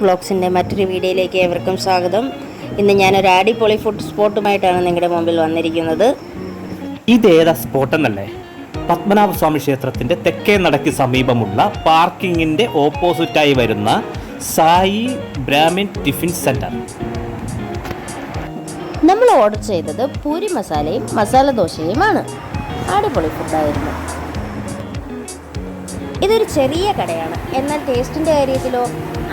വ്ളോഗ്സിൻ്റെ മറ്റൊരു വീഡിയോയിലേക്ക് ഏവർക്കും സ്വാഗതം. ഇന്ന് ഞാനൊരു അടിപൊളി ഫുഡ് സ്പോട്ടുമായിട്ടാണ് നിങ്ങളുടെ മുമ്പിൽ വന്നിരിക്കുന്നത്. ഇതേതാ സ്പോട്ട് എന്നല്ലേ? പത്മനാഭസ്വാമി ക്ഷേത്രത്തിൻ്റെ തെക്കേ നടയ്ക്ക് സമീപമുള്ള പാർക്കിങ്ങിൻ്റെ ഓപ്പോസിറ്റായി വരുന്ന സായി ബ്രാഹ്മിൻ ടിഫിൻ സെൻറ്റർ. നമ്മൾ ഓർഡർ ചെയ്തത് പൂരി മസാലയും മസാല ദോശയുമാണ്. അടിപൊളി ഫുഡായിരുന്നു. ഇതൊരു ചെറിയ കടയാണ്, എന്നാൽ ടേസ്റ്റിൻ്റെ കാര്യത്തിലോ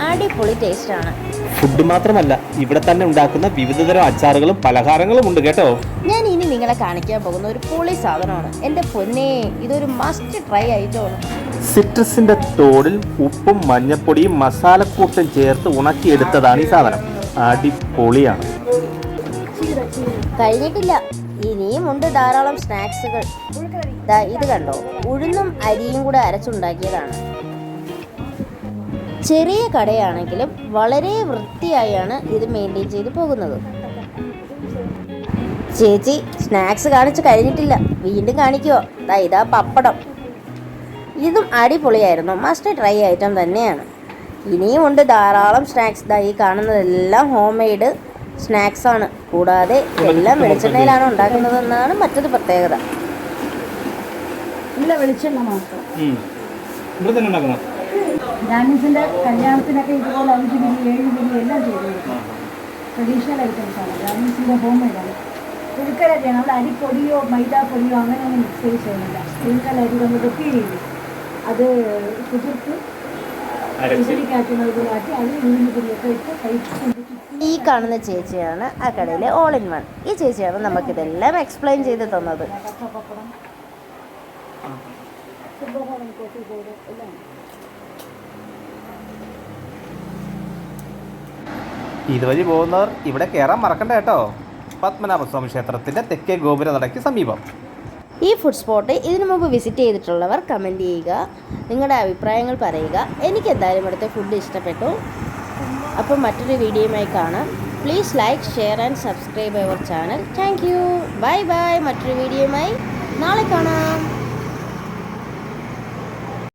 അടിപൊളി ടേസ്റ്റാണ്. ഫുഡ് മാത്രമല്ല, ഇവിടെ തന്നെ ഉണ്ടാക്കുന്ന വിവിധതരം അച്ചാറുകളും പലഹാരങ്ങളും ഉണ്ട് കേട്ടോ. ഞാൻ ഇനി നിങ്ങളെ കാണിക്കാൻ പോകുന്ന ഒരു പൊളി സാധനമാണ്. എൻ്റെ പൊന്നേ, ഇതൊരു മസ്റ്റ് ട്രൈ ഐറ്റമാണ്. സിട്രസിന്റെ തോടിൽ ഉപ്പും മഞ്ഞപ്പൊടിയും മസാലക്കൂട്ടും ചേർത്ത് ഉണക്കിയെടുത്തതാണ് ഈ സാധനം. അടിപൊളിയാണ്. കഴിഞ്ഞിട്ടില്ല, ഇനിയും ഉണ്ട് ധാരാളം സ്നാക്സുകൾ. ഇത് കണ്ടോ, ഉഴുന്നും അരിയും കൂടെ അരച്ചുണ്ടാക്കിയതാണ്. ചെറിയ കടയാണെങ്കിലും വളരെ വൃത്തിയായാണ് ഇത് മെയിൻറ്റെയിൻ ചെയ്ത് പോകുന്നത്. ചേച്ചി സ്നാക്സ് കാണിച്ച് കഴിഞ്ഞിട്ടില്ല, വീണ്ടും കാണിക്കുമോ? ഇതാ പപ്പടം. ഇതും അടിപൊളിയായിരുന്നു. മസ്റ്റ് ട്രൈ ഐറ്റം തന്നെയാണ്. ഇനിയും ഉണ്ട് ധാരാളം സ്നാക്സ്. ഈ കാണുന്നതെല്ലാം ഹോം മെയ്ഡ് സ്നാക്സാണ്. കൂടാതെ ഇതെല്ലാം വെളിച്ചെണ്ണയിലാണ് ഉണ്ടാക്കുന്നതെന്നാണ് മറ്റൊരു പ്രത്യേകത. നല്ല വെളിച്ചെണ്ണ മാത്രം. ഡാമിൻസിൻ്റെ കല്യാണത്തിനൊക്കെ ഇതുപോലെ 5 മില്ലി 7 മില്ലി എല്ലാം ചെയ്ത് കൊടുക്കും. ട്രഡീഷണൽ ഐറ്റംസാണ്. ഡാമിൻസിൻ്റെ ഹോം മെയ്ഡാണ്. പുഴുക്കലരിയാണ്. നമ്മൾ അരിപ്പൊടിയോ മൈദാപ്പൊടിയോ അങ്ങനെയൊന്നും മിക്സ് ചെയ്ത് ചെയ്യുന്നില്ല. പുഴുക്കലരി നമ്മൾ വെപ്പിയില്ലേ, അത് കുതിർത്ത് ഇഡലിക്കാറ്റി മൈദയാറ്റി അതിൽ ഉഴുന്ന് പൊടിയൊക്കെ ഇട്ട് കഴിച്ച്. ഈ കാണുന്ന ചേച്ചിയാണ് ആ കടയിലെ ഓൾ ഇൻ വൺ. ഈ ചേച്ചിയാണ് നമുക്കിതെല്ലാം എക്സ്പ്ലെയിൻ ചെയ്ത് തന്നത്. ഇതുവഴി പോകുന്നവർ ഇവിടെ കയറാൻ മറക്കണ്ട കേട്ടോ. പത്മനാഭസ്വാമി ക്ഷേത്രത്തിന്റെ തെക്കേ ഗോപുര നടയ്ക്ക് സമീപം. ഈ ഫുഡ് സ്പോട്ട് ഇതിനു മുമ്പ് വിസിറ്റ് ചെയ്തിട്ടുള്ളവർ കമൻറ്റ് ചെയ്യുക, നിങ്ങളുടെ അഭിപ്രായങ്ങൾ പറയുക. എനിക്ക് എന്തായാലും ഇവിടുത്തെ ഫുഡ് ഇഷ്ടപ്പെട്ടു. അപ്പോൾ മറ്റൊരു വീഡിയോയുമായി കാണാം. Please like, share and subscribe our channel. Thank you. Bye bye. മറ്റൊരു വീഡിയോയുമായി നാളെ കാണാം.